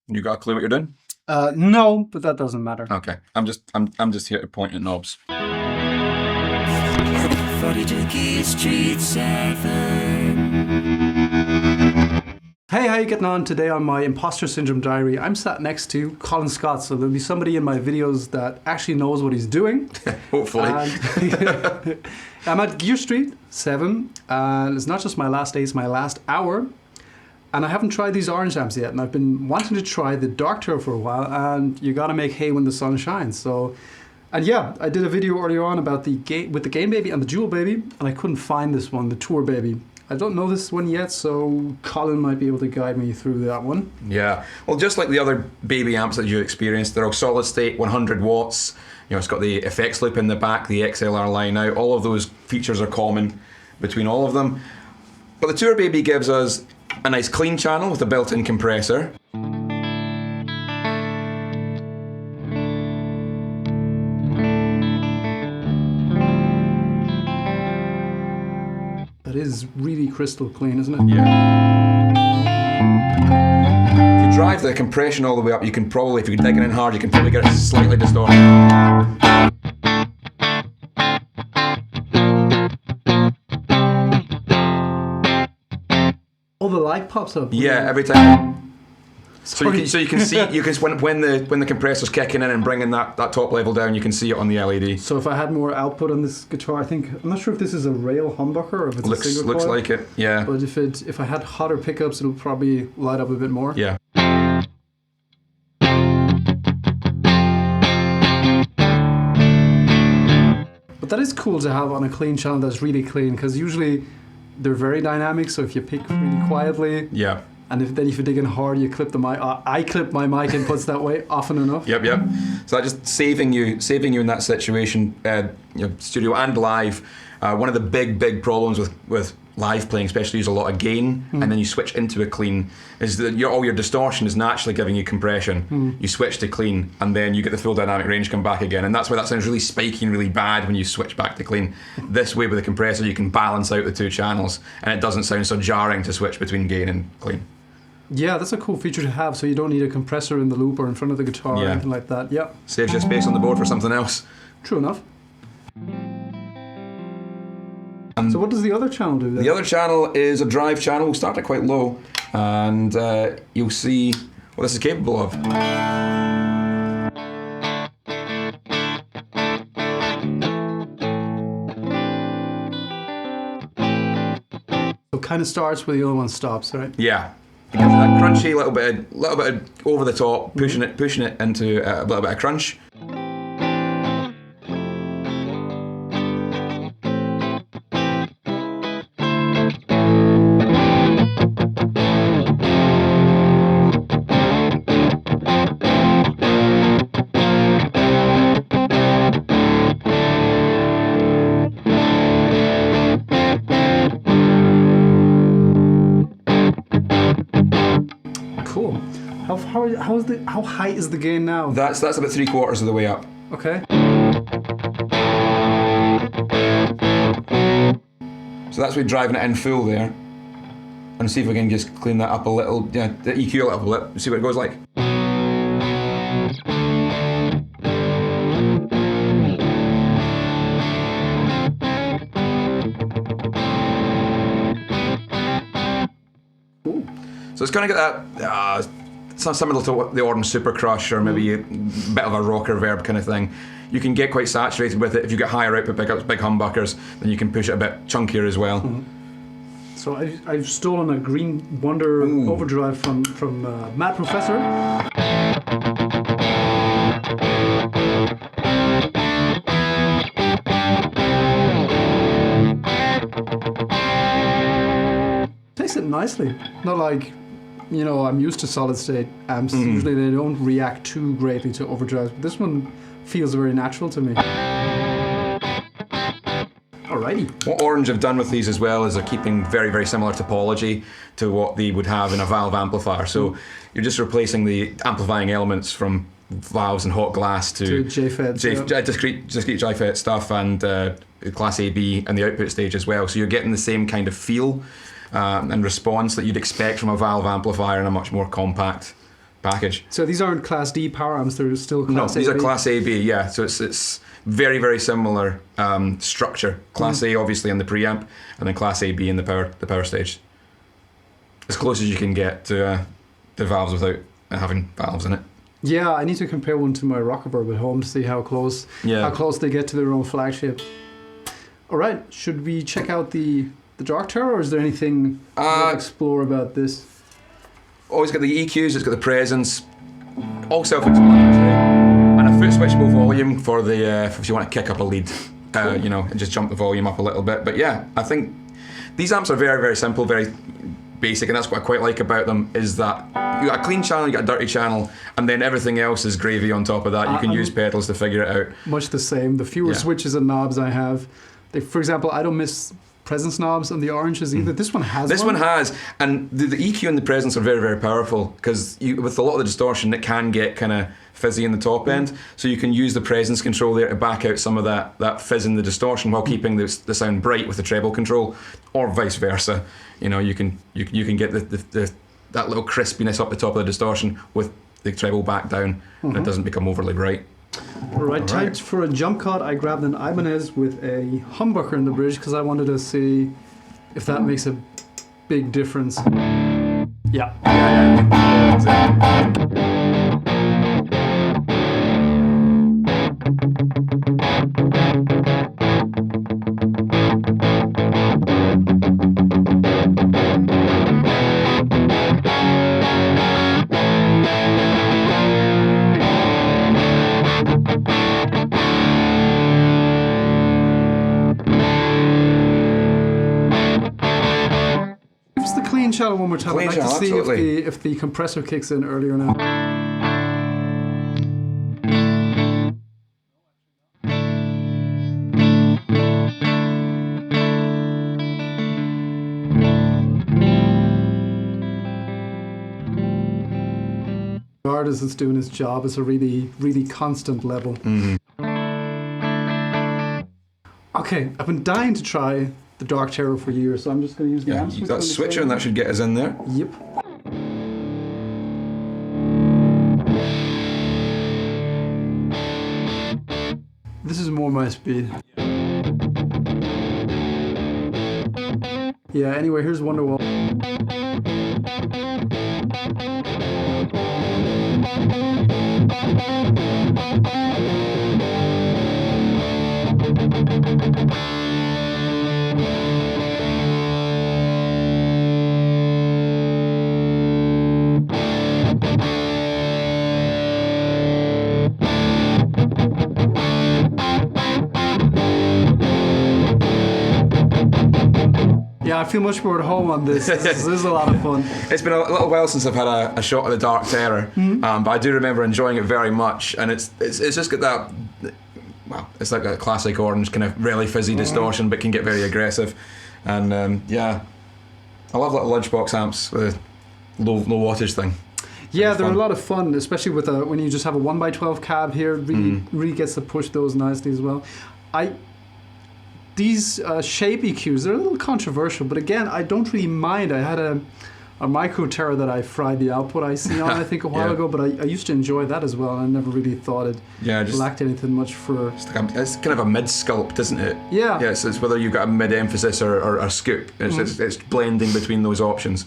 You got a clue what you're doing? No, but that doesn't matter. Okay. I'm just here to point at knobs. 42 Key Street 7. Hey, how you getting on? Today on my Imposter Syndrome Diary, I'm sat next to Colin Scott, so there'll be somebody in my videos that actually knows what he's doing. Hopefully. And I'm at Gear Street 7, and it's not just my last day, it's my last hour. And I haven't tried these orange amps yet, and I've been wanting to try the Dark Tour for a while, and you gotta make hay when the sun shines. So, and yeah, I did a video earlier on about the with the Game Baby and the Jewel Baby, and I couldn't find this one, the Tour Baby. I don't know this one yet, so Colin might be able to guide me through that one. Yeah. Well, just like the other baby amps that you experienced, they're all solid state, 100 watts. You know, it's got the effects loop in the back, the XLR line out. All of those features are common between all of them. But the Tour Baby gives us a nice clean channel with a built-in compressor. That is really crystal clean, isn't it? Yeah. If you drive the compression all the way up, you can probably, if you're digging in hard, you can probably get it slightly distorted. Oh, the light pops up. Yeah, every time. So Sorry. you can see when the compressor's kicking in and bringing that top level down, you can see it on the LED. So if I had more output on this guitar, I'm not sure if this is a rail humbucker or if it's a single Looks coil. like it. Yeah. But if I had hotter pickups, it'll probably light up a bit more. Yeah. But that is cool to have on a clean channel that's really clean, because usually they're very dynamic. So if you pick really quietly, Yeah. and if you dig in hard, you clip the mic. I clip my mic inputs that way often enough. Yep. So that just saving you in that situation, studio and live. One of the big problems with live playing, especially, use a lot of gain, and then you switch into a clean, is that all your distortion is naturally giving you compression. You switch to clean, and then you get the full dynamic range come back again, and that's why that sounds really spiky and really bad when you switch back to clean. This way, with the compressor, you can balance out the two channels, and it doesn't sound so jarring to switch between gain and clean. Yeah, that's a cool feature to have. So you don't need a compressor in the loop or in front of the guitar or Yeah. anything like that. Yeah, Saves you space on the board for something else. true enough. So what does the other channel do then? The other channel is a drive channel. We'll start it quite low, and you'll see what this is capable of. So it kind of starts where the other one stops, right? Yeah, it gives you that crunchy little bit of over the top, pushing it into a little bit of crunch. Cool. How high is the gain now? That's about 3/4 of the way up. Okay. So that's with driving it in full there, and see if we can just clean that up a little. Yeah, the EQ a little bit. See what it goes like. Cool. So it's going to get that. It's not similar to what the Orange Super Crush or maybe a bit of a rock reverb kind of thing. You can get quite saturated with it. If you get higher output pickups, big humbuckers, then you can push it a bit chunkier as well. So I've stolen a Green Wonder overdrive from Mad Professor. Takes it nicely. Not like, I'm used to solid state amps. Usually they don't react too greatly to overdrives, but this one feels very natural to me. Alrighty. What Orange have done with these as well is they're keeping very, very similar topology to what they would have in a valve amplifier. So you're just replacing the amplifying elements from valves and hot glass to JFET, discrete JFET stuff and class AB and the output stage as well. So you're getting the same kind of feel and response that you'd expect from a valve amplifier in a much more compact package. So these aren't Class D power amps; they're still Class No, these AB. are Class AB. Yeah, so it's very very similar structure. Class A obviously in the preamp, and then Class AB in the power stage. As close as you can get to the valves without having valves in it. Yeah, I need to compare one to my Rockerverb at home to see how close they get to their own flagship. All right, should we check out the Dark Tower, or is there anything to explore about this? Always got the EQs, it's got the presence, all self-explanatory, and a foot switchable volume for the if you want to kick up a lead, Cool. you know, and just jump the volume up a little bit. But yeah, I think these amps are very very simple, very basic, and that's what I quite like about them is that you got a clean channel, you got a dirty channel, and then everything else is gravy on top of that. You can use pedals to figure it out. Much the same. The fewer switches and knobs I have, for example, I don't miss presence knobs on the oranges either. This one has This one has, and the EQ and the presence are very, very powerful because with a lot of the distortion, it can get kind of fizzy in the top end. So you can use the presence control there to back out some of that fizz in the distortion while keeping the sound bright with the treble control, or vice versa. You know, you can get that little crispiness up the top of the distortion with the treble back down, and it doesn't become overly bright. All right, time for a jump cut. I grabbed an Ibanez with a humbucker in the bridge because I wanted to see if that makes a big difference. Yeah. Channel one more time. Clean I'd like channel, to see absolutely. if the compressor kicks in earlier now. Hard as it's doing its job, it's a really, really constant level. Okay, I've been dying to try the Dark Terror for years, so I'm just going to use the amp switch. That switcher, and that should get us in there. Yep. This is more my speed. Yeah, anyway, here's Wonderwall. Yeah, I feel much more at home on this. This is a lot of fun. It's been a little while since I've had a shot of the Dark Terror, but I do remember enjoying it very much, and it's just got that, well, it's like a classic orange kind of really fizzy distortion, but can get very aggressive, and yeah, I love little lunchbox amps with a low wattage thing. Yeah, they're a lot of fun, especially with when you just have a 1x12 cab here. Really gets to push those nicely as well. These shape EQs, they're a little controversial, but again, I don't really mind. I had a Micro Terror that I fried the output IC on, I think, a while ago, but I used to enjoy that as well, and I never really thought it lacked anything much for... It's kind of a mid-sculpt, isn't it? Yeah. Yeah, it's whether you've got a mid-emphasis or a scoop. It's blending between those options.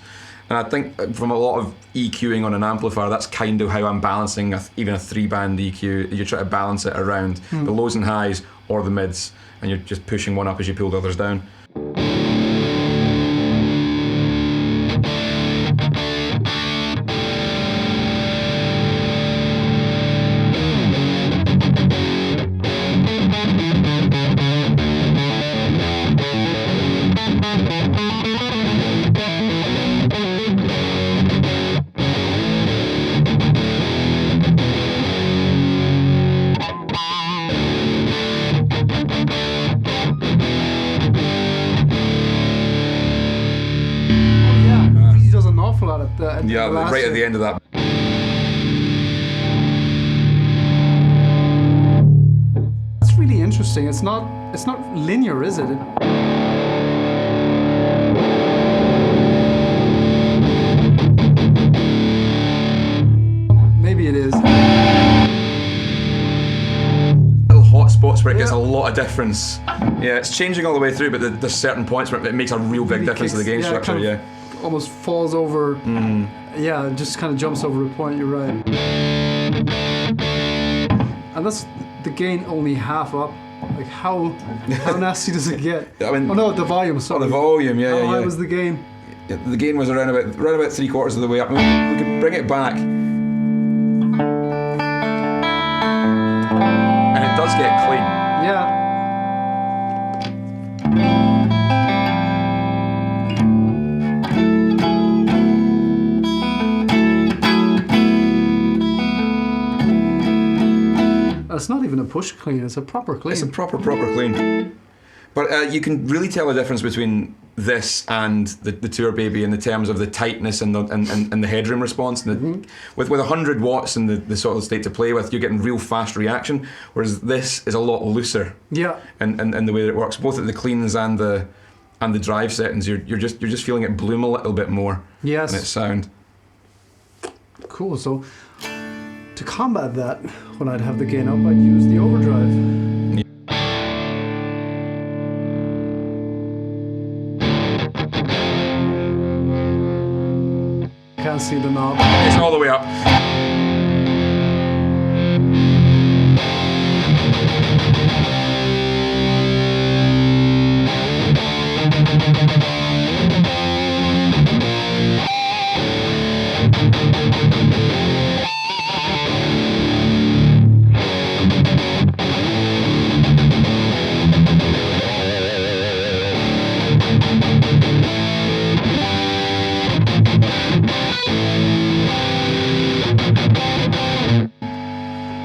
And I think from a lot of EQing on an amplifier, that's kind of how I'm balancing even a 3-band EQ. You try to balance it around the lows and highs or the mids, and you're just pushing one up as you pull the others down. Right at the end of that. That's really interesting. It's not linear, is it? maybe it is. Little hot spots where it gets a Yeah. lot of difference. Yeah, it's changing all the way through, but there's certain points where it makes a real big Really difference to the game kicks- structure. kind of Yeah. Almost falls over. Yeah, it just kind of jumps over a point. You're right. And that's the gain only half up. Like how nasty does it get? I mean- oh no, the volume. Sorry. The volume, yeah, How yeah, high yeah. was the gain? Yeah, the gain was around about 3/4 of the way up. We can bring it back, and it does get clean. Yeah. It's not even a push clean, it's a proper clean. It's a proper clean. But you can really tell the difference between this and the Tour Baby in the terms of the tightness and the headroom response. And with 100 watts and the solid state to play with, you're getting real fast reaction, whereas this is a lot looser. Yeah. And the way that it works, both at the cleans and the drive settings, you're just feeling it bloom a little bit more. Yes. And its sound. Cool. So to combat that, when I'd have the gain up, I'd use the overdrive. Can't see the knob. It's all the way up.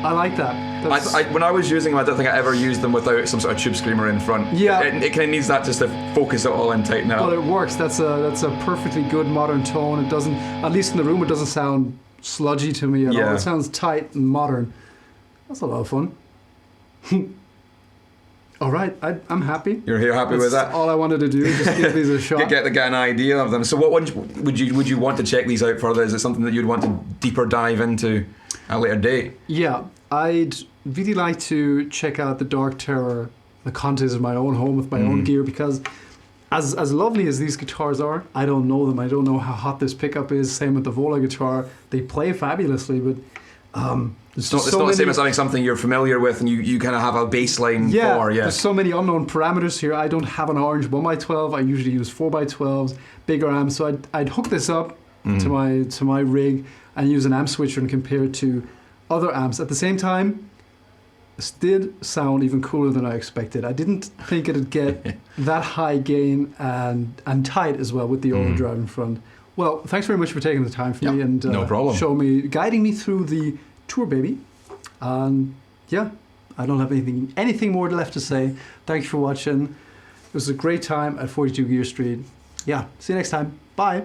I like that. That's, When I was using them, I don't think I ever used them without some sort of tube screamer in front. Yeah. It kind of needs that just to focus it all in tight now. but it works. That's a perfectly good modern tone. It doesn't, at least in the room, it doesn't sound sludgy to me at all. Yeah. It sounds tight and modern. That's a lot of fun. All right, I'm happy. You're happy with That's that? all I wanted to do. Just give these a shot. Get an idea of them. So, what ones would you want to check these out further? Is it something that you'd want to deeper dive into at a later date? Yeah, I'd really like to check out the Dark Terror, the contents of my own home with my own gear, because as lovely as these guitars are, I don't know them. I don't know how hot this pickup is. Same with the Vola guitar. They play fabulously, but It's not the same as having something you're familiar with and you kind of have a baseline for. Yeah, there's so many unknown parameters here. I don't have an orange 1x12. I usually use 4x12s, bigger amps. So I'd hook this up to my rig and use an amp switcher and compare it to other amps. At the same time, this did sound even cooler than I expected. I didn't think it'd get that high gain and tight as well with the overdrive in front. Well, thanks very much for taking the time for me and no problem. guiding me through the Tour Baby. And yeah, I don't have anything more left to say. Thank you for watching. It was a great time at 42 Gear Street. Yeah, see you next time. Bye.